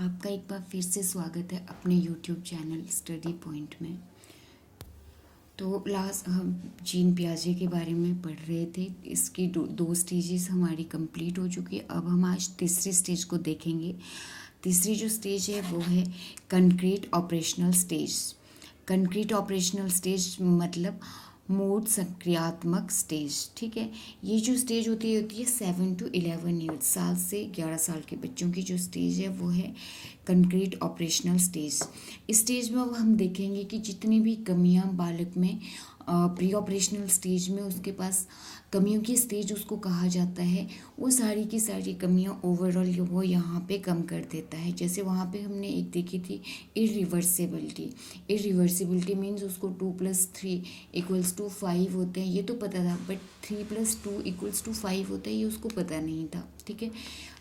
आपका एक बार फिर से स्वागत है अपने YouTube चैनल स्टडी पॉइंट में। तो लास्ट हम जीन पियाजे के बारे में पढ़ रहे थे। इसकी दो स्टेजेस हमारी कंप्लीट हो चुकी है। अब हम आज तीसरी स्टेज को देखेंगे। तीसरी जो स्टेज है वो है concrete operational stage. Concrete operational stage मतलब मूड सक्रियात्मक स्टेज। ठीक है, ये जो स्टेज होती है 7 to 11 ईयर्स, 7 से 11 साल के बच्चों की जो स्टेज है वो है कंक्रीट ऑपरेशनल स्टेज। इस स्टेज में अब हम देखेंगे कि जितनी भी कमियां बालक में प्री ऑपरेशनल स्टेज में उसके पास कमियों की स्टेज उसको कहा जाता है, वो सारी की सारी कमियां ओवरऑल वो यहाँ पे कम कर देता है। जैसे वहाँ पे हमने एक देखी थी इरिवर्सिबिलिटी। इरिवर्सिबिलिटी मीन्स उसको 2+3 = 5 होते हैं, ये तो पता था, बट 3+2 = 5 होता है ये उसको पता नहीं था। ठीक है,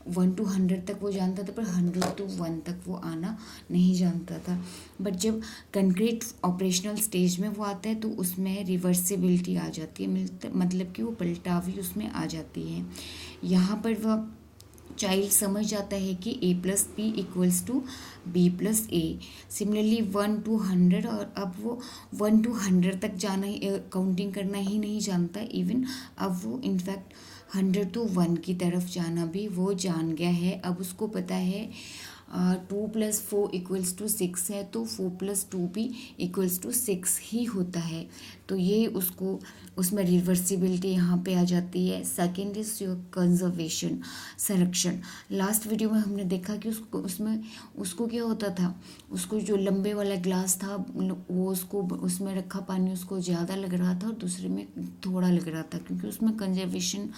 1 to 100 तक वो जानता था पर 100 to 1 तक वो आना नहीं जानता था। बट जब कंक्रीट ऑपरेशनल स्टेज में वो आता है तो उसमें रिवर्सिबिलिटी आ जाती है, मतलब कि वो पलटावी उसमें आ जाती है। यहाँ पर वह चाइल्ड समझ जाता है कि a+b = b+a। सिमिलरली 1 to 100, और अब वो 1 to 100 तक जाना काउंटिंग करना ही नहीं जानता। इवन अब वो इनफैक्ट 100 to 1 की तरफ जाना भी वो जान गया है। अब उसको पता है 2 + 4 = 6 है, तो 4 + 2 भी = 6 ही होता है। तो ये उसको उसमें रिवर्सिबिलिटी यहाँ पे आ जाती है। सेकेंड इज योर कंजर्वेशन, संरक्षण। लास्ट वीडियो में हमने देखा कि उसको क्या होता था, उसको जो लंबे वाला ग्लास था वो उसको उसमें रखा पानी उसको ज़्यादा लग रहा था और दूसरे में थोड़ा लग रहा था, क्योंकि उसमें कंजर्वेशन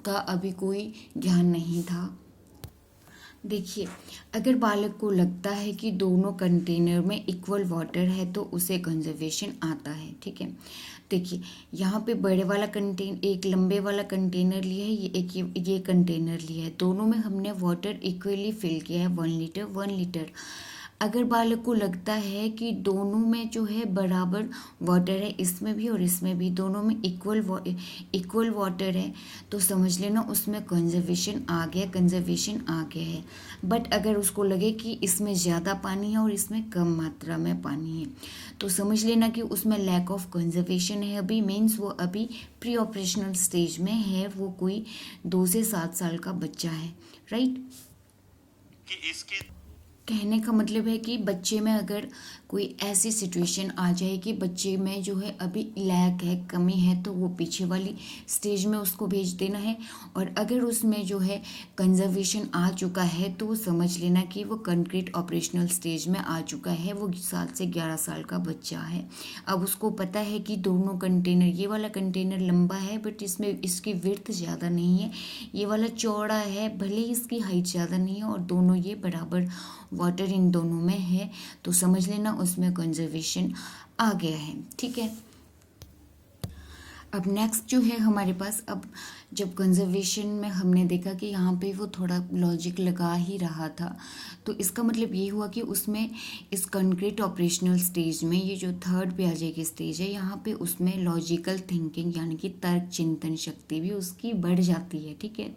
का अभी कोई ज्ञान नहीं था। देखिए, अगर बालक को लगता है कि दोनों कंटेनर में इक्वल वाटर है तो उसे कंजर्वेशन आता है। ठीक है, देखिए यहाँ पे बड़े वाला एक लंबे वाला कंटेनर लिया है, ये कंटेनर लिया है, दोनों में हमने वाटर इक्वली फिल किया है, 1 लीटर 1 लीटर। अगर बालक को लगता है कि दोनों में जो है बराबर वाटर है, इसमें भी और इसमें भी दोनों में इक्वल वाटर है, तो समझ लेना उसमें कंजर्वेशन आ गया है। बट अगर उसको लगे कि इसमें ज़्यादा पानी है और इसमें कम मात्रा में पानी है, तो समझ लेना कि उसमें लैक ऑफ कंजर्वेशन है। अभी मीन्स वो अभी प्री ऑपरेशनल स्टेज में है, वो कोई 2 से 7 साल का बच्चा है। राइट, कि इसकी कहने का मतलब है कि बच्चे में अगर कोई ऐसी सिचुएशन आ जाए कि बच्चे में जो है अभी लैक है, कमी है, तो वो पीछे वाली स्टेज में उसको भेज देना है। और अगर उसमें जो है कंजर्वेशन आ चुका है तो वो समझ लेना कि वो कंक्रीट ऑपरेशनल स्टेज में आ चुका है, वो 7 से 11 साल का बच्चा है। अब उसको पता है कि दोनों कंटेनर, ये वाला कंटेनर लंबा है बट इसमें इसकी विड्थ ज़्यादा नहीं है, ये वाला चौड़ा है भले ही इसकी हाइट ज़्यादा नहीं है, और दोनों ये बराबर वाटर इन दोनों में है, तो समझ लेना उसमें कंजर्वेशन आ गया है। ठीक है, अब नेक्स्ट जो है हमारे पास, अब जब कंजर्वेशन में हमने देखा कि यहाँ पे वो थोड़ा लॉजिक लगा ही रहा था, तो इसका मतलब ये हुआ कि उसमें इस कंक्रीट ऑपरेशनल स्टेज में ये जो थर्ड पियाजे की स्टेज है, यहाँ पे उसमें लॉजिकल थिंकिंग यानी कि तर्क चिंतन शक्ति भी उसकी बढ़ जाती है। ठीक है,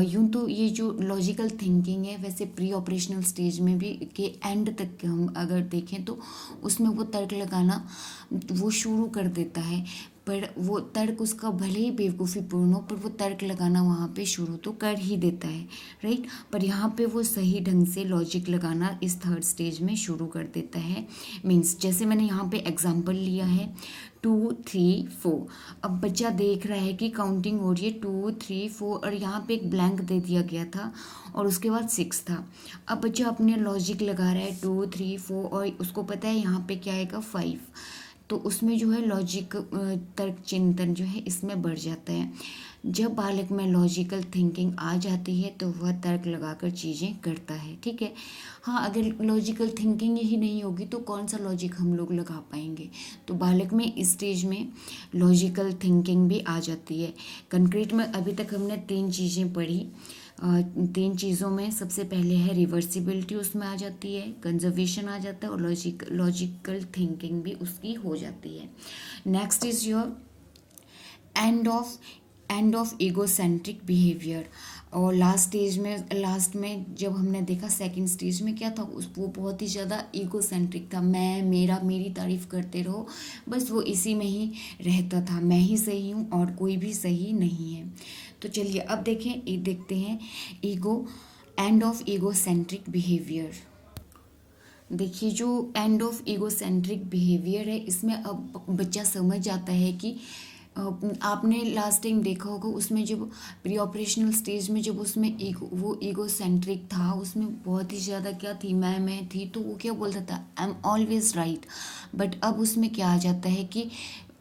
यूँ तो ये जो लॉजिकल थिंकिंग है वैसे प्री ऑपरेशनल स्टेज में भी के एंड तक हम अगर देखें तो उसमें वो तर्क लगाना वो शुरू कर देता है, पर वो तर्क उसका भले ही बेवकूफ़ीपूर्ण हो पर वो तर्क लगाना वहाँ पे शुरू तो कर ही देता है। राइट, पर यहाँ पे वो सही ढंग से लॉजिक लगाना इस थर्ड स्टेज में शुरू कर देता है। मीन्स जैसे मैंने यहाँ पे एग्जांपल लिया है 2 3 4। अब बच्चा देख रहा है कि काउंटिंग हो रही है 2 3 4 और यहाँ पे एक ब्लैंक दे दिया गया था और उसके बाद 6 था। अब बच्चा अपने लॉजिक लगा रहा है 2 3 4 और उसको पता है यहाँ पे क्या आएगा 5, तो उसमें जो है लॉजिक तर्क चिंतन जो है इसमें बढ़ जाता है। जब बालक में लॉजिकल थिंकिंग आ जाती है तो वह तर्क लगाकर चीज़ें करता है। ठीक है, हाँ, अगर लॉजिकल थिंकिंग ही नहीं होगी तो कौन सा लॉजिक हम लोग लगा पाएंगे। तो बालक में इस स्टेज में लॉजिकल थिंकिंग भी आ जाती है। कंक्रीट में अभी तक हमने 3 चीज़ें पढ़ी। 3 चीज़ों में सबसे पहले है रिवर्सिबिलिटी, उसमें आ जाती है, कंजर्वेशन आ जाता है और लॉजिकल थिंकिंग भी उसकी हो जाती है। Next is your end of egocentric behaviour. और लास्ट में जब हमने देखा सेकंड स्टेज में क्या था, वो बहुत ही ज़्यादा ईगोसेंट्रिक था। मैं, मेरा, मेरी तारीफ करते रहो, बस वो इसी में ही रहता था, मैं ही सही हूँ और कोई भी सही नहीं है। तो चलिए अब देखते हैं ego, end of egocentric behaviour. देखिए जो एंड ऑफ ईगोसेंट्रिक बिहेवियर है, इसमें अब बच्चा समझ जाता है कि आपने लास्ट टाइम देखा होगा उसमें जब प्री ऑपरेशनल स्टेज में जब उसमें वो ईगोसेंट्रिक था, उसमें बहुत ही ज़्यादा क्या थी, मैं थी, तो वो क्या बोलता था, I am always right. But अब उसमें क्या आ जाता है कि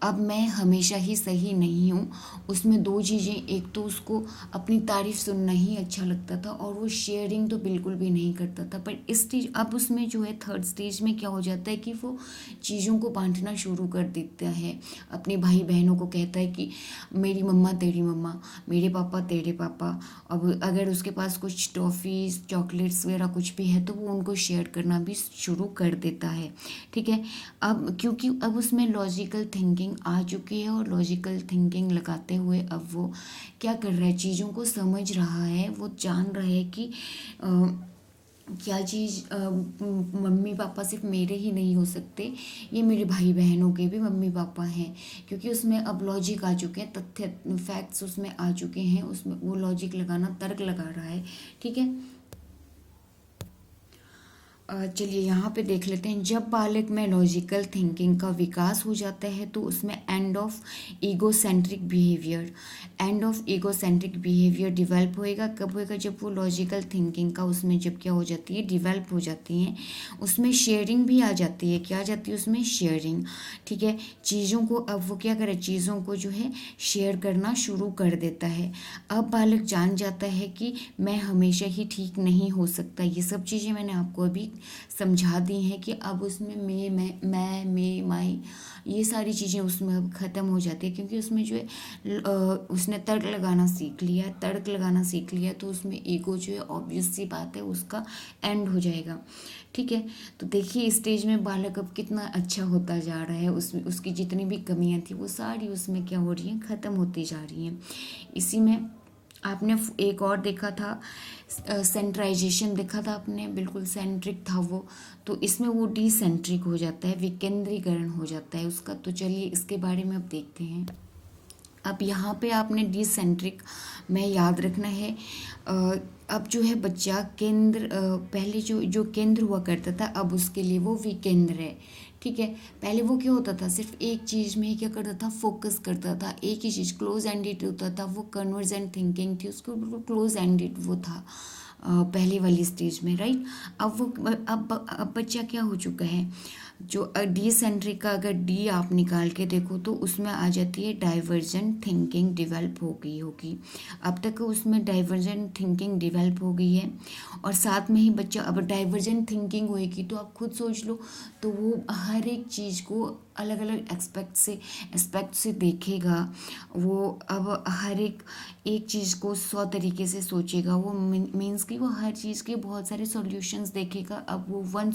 अब मैं हमेशा ही सही नहीं हूँ। उसमें दो चीज़ें, एक तो उसको अपनी तारीफ सुनना ही अच्छा लगता था और वो शेयरिंग तो बिल्कुल भी नहीं करता था। पर इस स्टेज, अब उसमें जो है थर्ड स्टेज में क्या हो जाता है कि वो चीज़ों को बांटना शुरू कर देता है, अपने भाई बहनों को कहता है कि मेरी मम्मा तेरी मम्मा, मेरे पापा तेरे पापा। अब अगर उसके पास कुछ टॉफ़ीज़, चॉकलेट्स वगैरह कुछ भी है तो वो उनको शेयर करना भी शुरू कर देता है। ठीक है, अब क्योंकि अब उसमें लॉजिकल थिंकिंग आ चुकी है और लॉजिकल थिंकिंग लगाते हुए अब वो क्या कर रहा है, चीज़ों को समझ रहा है, वो जान रहा है कि क्या चीज़ मम्मी पापा सिर्फ मेरे ही नहीं हो सकते, ये मेरे भाई बहनों के भी मम्मी पापा हैं। क्योंकि उसमें अब लॉजिक आ चुके हैं, तथ्य फैक्ट्स उसमें आ चुके हैं, उसमें वो लॉजिक लगाना, तर्क लगा रहा है। ठीक है, चलिए यहाँ पे देख लेते हैं, जब बालक में लॉजिकल थिंकिंग का विकास हो जाता है तो उसमें end of egocentric behaviour develop होएगा। कब होएगा, जब वो लॉजिकल थिंकिंग का उसमें जब क्या हो जाती है, डिवेल्प हो जाती हैं, उसमें शेयरिंग भी आ जाती है। क्या आ जाती है उसमें, शेयरिंग। ठीक है, चीज़ों को अब वो क्या करे, चीज़ों को जो है शेयर करना शुरू कर देता है। अब बालक जान जाता है कि मैं हमेशा ही ठीक नहीं हो सकता। ये सब चीज़ें मैंने आपको अभी समझा दी हैं कि अब उसमें मैं माई, ये सारी चीज़ें उसमें अब ख़त्म हो जाती है। क्योंकि उसमें जो है उसने तर्क लगाना सीख लिया, तो उसमें ईगो जो है ऑब्वियस सी बात है उसका एंड हो जाएगा। ठीक है, तो देखिए इस स्टेज में बालक अब कितना अच्छा होता जा रहा है, उसमें उसकी जितनी भी कमियां थी वो सारी उसमें क्या हो रही हैं, ख़त्म होती जा रही हैं। इसी में आपने एक और देखा था, सेंट्राइजेशन देखा था आपने, बिल्कुल सेंट्रिक था वो, तो इसमें वो डिसेंट्रिक हो जाता है, विकेंद्रीकरण हो जाता है उसका। तो चलिए इसके बारे में अब देखते हैं। अब यहाँ पे आपने डिसेंट्रिक में याद रखना है, अब जो है बच्चा केंद्र, पहले जो केंद्र हुआ करता था अब उसके लिए वो विकेंद्र है। ठीक है, पहले वो क्या होता था, सिर्फ एक चीज़ में ही क्या करता था, फोकस करता था, एक ही चीज़, क्लोज एंडेड होता था, वो कन्वर्जेंट थिंकिंग थी उसको, बिल्कुल क्लोज एंडेड वो था पहले वाली स्टेज में, राइट। अब बच्चा क्या हो चुका है, जो डिसेंट्रिक का अगर डी आप निकाल के देखो तो उसमें आ जाती है डाइवर्जेंट थिंकिंग डिवेल्प हो गई होगी। अब तक उसमें डाइवर्जेंट थिंकिंग डिवेल्प हो गई है, और साथ में ही बच्चा अब डाइवर्जेंट थिंकिंग होएगी तो आप खुद सोच लो, तो वो हर एक चीज़ को अलग अलग एस्पेक्ट से देखेगा। वो अब हर एक चीज़ को 100 तरीके से सोचेगा। वो मीन्स कि वो हर चीज़ के बहुत सारे सॉल्यूशंस देखेगा। अब वो वन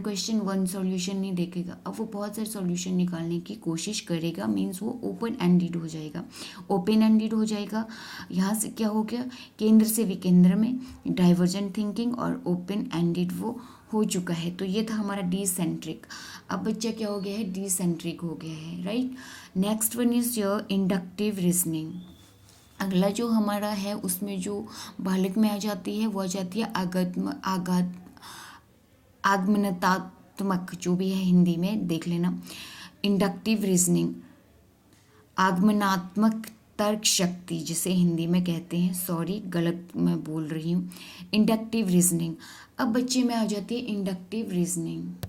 क्वेश्चन वन सॉल्यूशन नहीं देखेगा, अब वो बहुत सारे सॉल्यूशन निकालने की कोशिश करेगा। मीन्स वो ओपन एंडेड हो जाएगा। यहाँ से क्या हो गया, केंद्र से विकेंद्र में डाइवर्जेंट थिंकिंग और ओपन एंडेड वो हो चुका है। तो ये था हमारा डिसेंट्रिक। अब बच्चा क्या हो गया है, डिसेंट्रिक हो गया है, right. Next one is your inductive reasoning. अगला जो हमारा है उसमें जो बालक में आ जाती है वो आ जाती है आगमनात्मक, जो भी है हिंदी में देख लेना। इंडक्टिव रीजनिंग, आगमनात्मक तर्क शक्ति जिसे हिंदी में कहते हैं, सॉरी गलत मैं बोल रही हूँ, इंडक्टिव रीजनिंग। अब बच्चे में आ जाती है इंडक्टिव रीजनिंग।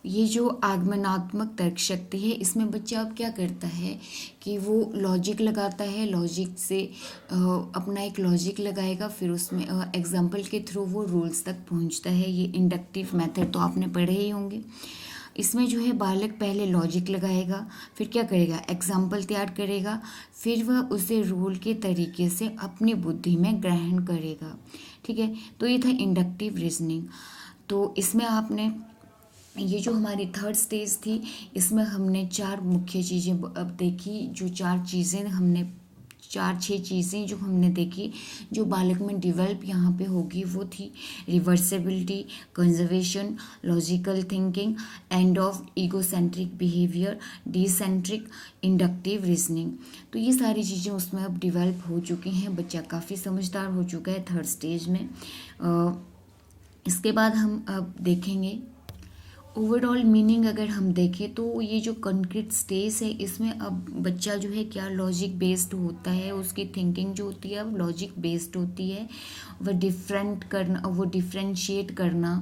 ये जो आगमनात्मक तर्क शक्ति है, इसमें बच्चा अब क्या करता है कि वो लॉजिक लगाता है, लॉजिक से अपना एक लॉजिक लगाएगा, फिर उसमें एग्जाम्पल के थ्रू वो रूल्स तक पहुंचता है। ये इंडक्टिव मेथड तो आपने पढ़े ही होंगे। इसमें जो है बालक पहले लॉजिक लगाएगा, फिर क्या करेगा, एग्जाम्पल तैयार करेगा, फिर वह उसे रूल के तरीके से अपनी बुद्धि में ग्रहण करेगा। ठीक है, तो ये था इंडक्टिव रीजनिंग। तो इसमें आपने ये जो हमारी थर्ड स्टेज थी, इसमें हमने 4 मुख्य चीज़ें अब देखी। जो 4 चीज़ें हमने 4-6 चीज़ें जो हमने देखी जो बालक में डेवलप यहाँ पे होगी वो थी reversibility, conservation, logical thinking, end of egocentric behaviour, dysenteric, inductive reasoning. तो ये सारी चीज़ें उसमें अब डेवलप हो चुकी हैं, बच्चा काफ़ी समझदार हो चुका है 3rd स्टेज में। इसके बाद हम अब देखेंगे ओवरऑल मीनिंग। अगर हम देखें तो ये जो कंक्रीट स्टेज है इसमें अब बच्चा जो है क्या लॉजिक बेस्ड होता है, उसकी थिंकिंग जो होती है अब लॉजिक बेस्ड होती है। वो डिफ्रेंशिएट करना,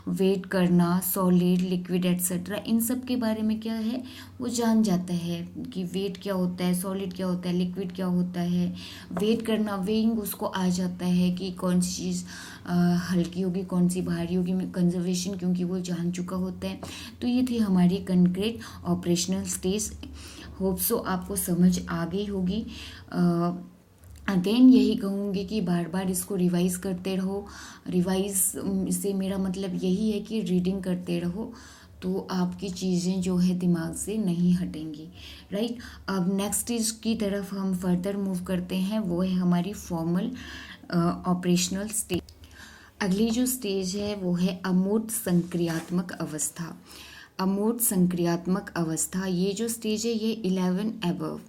वेट करना, सॉलिड, लिक्विड एट्सेट्रा, इन सब के बारे में क्या है वो जान जाता है कि वेट क्या होता है, सॉलिड क्या होता है, लिक्विड क्या होता है। वेट करना, वेइंग उसको आ जाता है कि कौन सी चीज़ हल्की होगी, कौन सी भारी होगी। कंजर्वेशन क्योंकि वो जान चुका होता है। तो ये थी हमारी concrete operational stage. Hope so आपको समझ आ गई होगी। अगेन यही कहूँगी कि बार बार इसको रिवाइज करते रहो। रिवाइज से मेरा मतलब यही है कि रीडिंग करते रहो तो आपकी चीज़ें जो है दिमाग से नहीं हटेंगी, राइट। अब नेक्स्ट स्टेज की तरफ हम फर्दर मूव करते हैं, वो है हमारी फॉर्मल ऑपरेशनल स्टेज। अगली जो स्टेज है वो है अमूर्त संक्रियात्मक अवस्था। अमूर्त संक्रियात्मक अवस्था, ये जो स्टेज है ये 11 अबव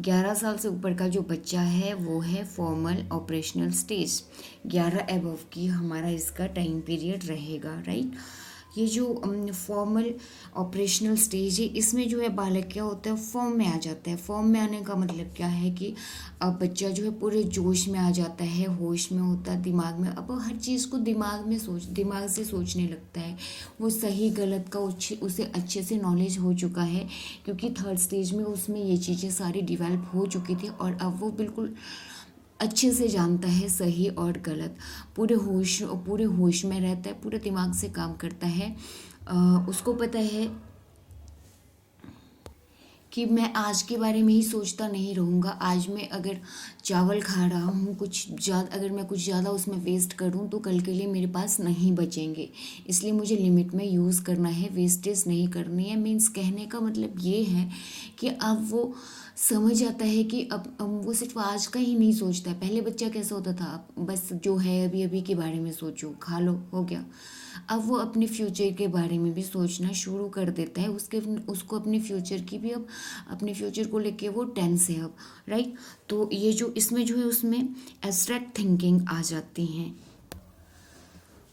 11 साल से ऊपर का जो बच्चा है वो है फॉर्मल ऑपरेशनल स्टेज। 11 अबव की हमारा इसका टाइम पीरियड रहेगा, राइट। ये जो फॉर्मल ऑपरेशनल स्टेज है इसमें जो है बालक क्या होता है फॉर्म में आ जाता है। फॉर्म में आने का मतलब क्या है कि अब बच्चा जो है पूरे जोश में आ जाता है, होश में होता है, दिमाग में अब हर चीज़ को दिमाग से सोचने लगता है। वो सही गलत का उसे अच्छे से नॉलेज हो चुका है क्योंकि 3rd स्टेज में उसमें ये चीज़ें सारी डेवलप हो चुकी थी और अब वो बिल्कुल अच्छे से जानता है सही और गलत। पूरे होश में रहता है, पूरे दिमाग से काम करता है। उसको पता है कि मैं आज के बारे में ही सोचता नहीं रहूँगा। आज मैं अगर चावल खा रहा हूँ अगर मैं कुछ ज़्यादा उसमें वेस्ट करूँ तो कल के लिए मेरे पास नहीं बचेंगे, इसलिए मुझे लिमिट में यूज़ करना है, वेस्टेज नहीं करनी है। मीन्स कहने का मतलब ये है कि अब वो समझ आता है कि अब वो सिर्फ आज का ही नहीं सोचता है। पहले बच्चा कैसा होता था, बस जो है अभी अभी के बारे में सोचो, खा लो, हो गया। अब वो अपने फ्यूचर के बारे में भी सोचना शुरू कर देता है। उसको अपने फ्यूचर की भी अब अपने फ्यूचर को लेके वो टेंस है अब, राइट। तो ये जो इसमें जो है उसमें एब्स्ट्रैक्ट थिंकिंग आ जाती हैं।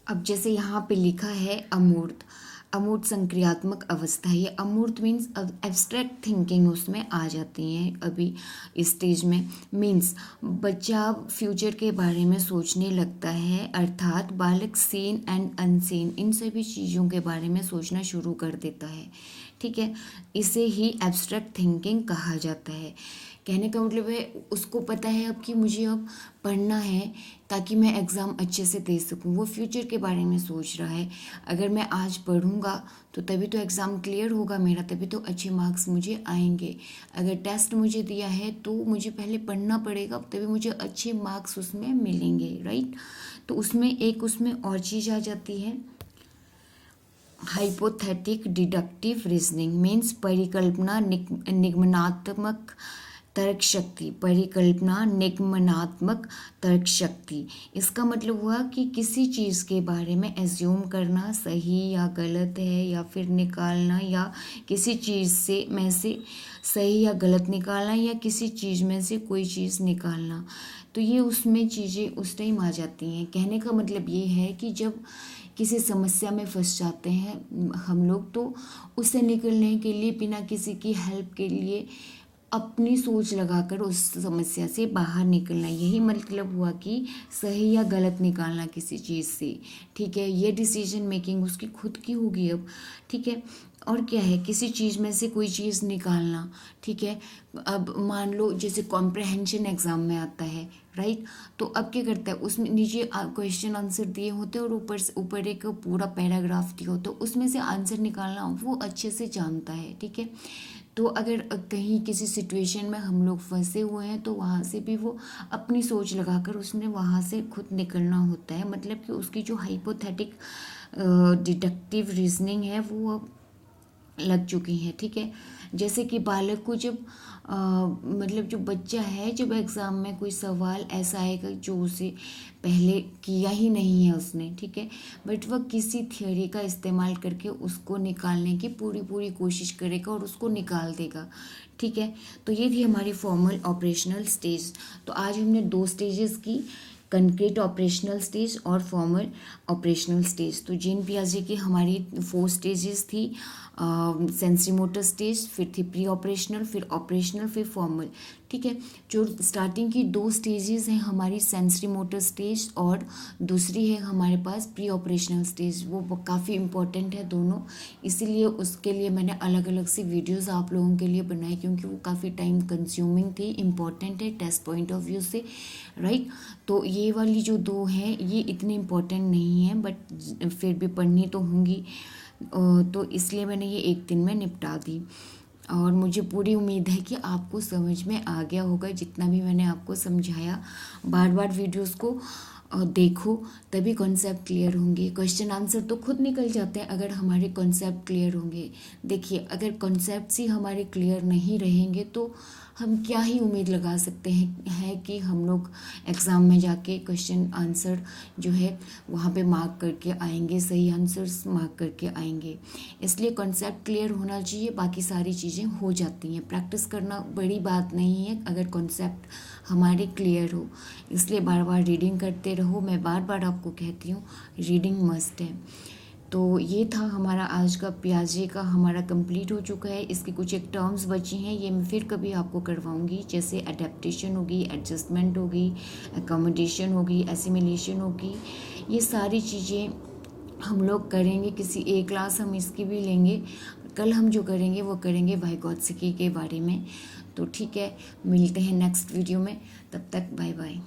अब जैसे यहाँ पे लिखा है अमूर्त संक्रियात्मक अवस्था। ये अमूर्त मीन्स एब्स्ट्रैक्ट थिंकिंग उसमें आ जाती हैं अभी इस स्टेज में। मीन्स बच्चा फ्यूचर के बारे में सोचने लगता है, अर्थात बालक सीन एंड अनसीन इन सभी चीज़ों के बारे में सोचना शुरू कर देता है, ठीक है। इसे ही एब्स्ट्रैक्ट थिंकिंग कहा जाता है। कहने का मतलब है उसको पता है अब कि मुझे अब पढ़ना है ताकि मैं एग्ज़ाम अच्छे से दे सकूं। वो फ्यूचर के बारे में सोच रहा है, अगर मैं आज पढ़ूंगा तो तभी तो एग्ज़ाम क्लियर होगा मेरा, तभी तो अच्छे मार्क्स मुझे आएंगे। अगर टेस्ट मुझे दिया है तो मुझे पहले पढ़ना पड़ेगा, तभी मुझे अच्छे मार्क्स उसमें मिलेंगे, राइट। तो उसमें और चीज़ आ जाती है हाइपोथेटिक डिडक्टिव रीजनिंग। मीन्स परिकल्पना निगमनात्मक तर्क शक्ति। इसका मतलब हुआ कि किसी चीज़ के बारे में एज्यूम करना सही या गलत है, या फिर निकालना, या किसी चीज़ में से सही या गलत निकालना, या किसी चीज़ में से कोई चीज़ निकालना। तो ये उसमें चीज़ें उस टाइम आ जाती हैं। कहने का मतलब ये है कि जब किसी समस्या में फंस जाते हैं हम लोग, तो उससे निकलने के लिए बिना किसी की हेल्प के लिए अपनी सोच लगाकर उस समस्या से बाहर निकलना, यही मतलब हुआ कि सही या गलत निकालना किसी चीज़ से, ठीक है। ये डिसीजन मेकिंग उसकी खुद की होगी अब, ठीक है। और क्या है, किसी चीज़ में से कोई चीज़ निकालना, ठीक है। अब मान लो जैसे कॉम्प्रहेंशन एग्ज़ाम में आता है, राइट। तो अब क्या करता है, उसमें नीचे क्वेश्चन आंसर दिए होते हैं और ऊपर एक पूरा पैराग्राफ दिया होता है, उसमें से आंसर निकालना वो अच्छे से जानता है, ठीक है। तो अगर कहीं किसी सिचुएशन में हम लोग फंसे हुए हैं तो वहाँ से भी वो अपनी सोच लगाकर उसने वहाँ से खुद निकलना होता है। मतलब कि उसकी जो हाइपोथेटिक डिडक्टिव रीजनिंग है वो अब लग चुकी है, ठीक है। जैसे कि बालक को जब मतलब जो बच्चा है, जब एग्ज़ाम में कोई सवाल ऐसा आएगा जो उसे पहले किया ही नहीं है उसने, ठीक है, बट वह किसी थियोरी का इस्तेमाल करके उसको निकालने की पूरी पूरी कोशिश करेगा और उसको निकाल देगा, ठीक है। तो ये थी हमारी फॉर्मल ऑपरेशनल स्टेज। तो आज हमने 2 स्टेजेस की, कंक्रीट ऑपरेशनल स्टेज और फॉर्मल ऑपरेशनल स्टेज। तो जीन पियाजे की हमारी 4 स्टेजेस थी, सेंसरी मोटर स्टेज, फिर थी प्री ऑपरेशनल, फिर ऑपरेशनल, फिर फॉर्मल, ठीक है। जो स्टार्टिंग की 2 स्टेजेस हैं हमारी सेंसरी मोटर स्टेज और दूसरी है हमारे पास प्री ऑपरेशनल स्टेज, वो काफ़ी इंपॉर्टेंट है दोनों, इसीलिए उसके लिए मैंने अलग अलग सी वीडियोस आप लोगों के लिए बनाई, क्योंकि वो काफ़ी टाइम कंज्यूमिंग थी, इम्पॉर्टेंट है टेस्ट पॉइंट ऑफ व्यू से, राइट। तो ये वाली जो 2 हैं ये इतनी इम्पोर्टेंट नहीं है, बट फिर भी पढ़नी तो होंगी, तो इसलिए मैंने ये एक दिन में निपटा दी। और मुझे पूरी उम्मीद है कि आपको समझ में आ गया होगा जितना भी मैंने आपको समझाया। बार बार वीडियोस को देखो, तभी कॉन्सेप्ट क्लियर होंगे। क्वेश्चन आंसर तो खुद निकल जाते हैं अगर हमारे कॉन्सेप्ट क्लियर होंगे। देखिए, अगर कॉन्सेप्ट्स ही हमारे क्लियर नहीं रहेंगे तो हम क्या ही उम्मीद लगा सकते हैं है कि हम लोग एग्ज़ाम में जाके क्वेश्चन आंसर जो है वहाँ पे मार्क करके आएंगे, सही आंसर्स मार्क करके आएंगे। इसलिए कॉन्सेप्ट क्लियर होना चाहिए, बाकी सारी चीज़ें हो जाती हैं। प्रैक्टिस करना बड़ी बात नहीं है अगर कॉन्सेप्ट हमारे क्लियर हो, इसलिए बार बार रीडिंग करते रहो। मैं बार बार आपको कहती हूँ, रीडिंग मस्ट है। तो ये था हमारा आज का पियाजे का, हमारा कंप्लीट हो चुका है। इसकी कुछ एक टर्म्स बची हैं, ये मैं फिर कभी आपको करवाऊंगी, जैसे अडेप्टेशन होगी, एडजस्टमेंट होगी, एकोमोडेशन होगी, एसिमिलेशन होगी। ये सारी चीज़ें हम लोग करेंगे, किसी एक क्लास हम इसकी भी लेंगे। कल हम जो करेंगे वो करेंगे वाइगोत्स्की के बारे में। तो ठीक है, मिलते हैं नेक्स्ट वीडियो में, तब तक बाय बाय।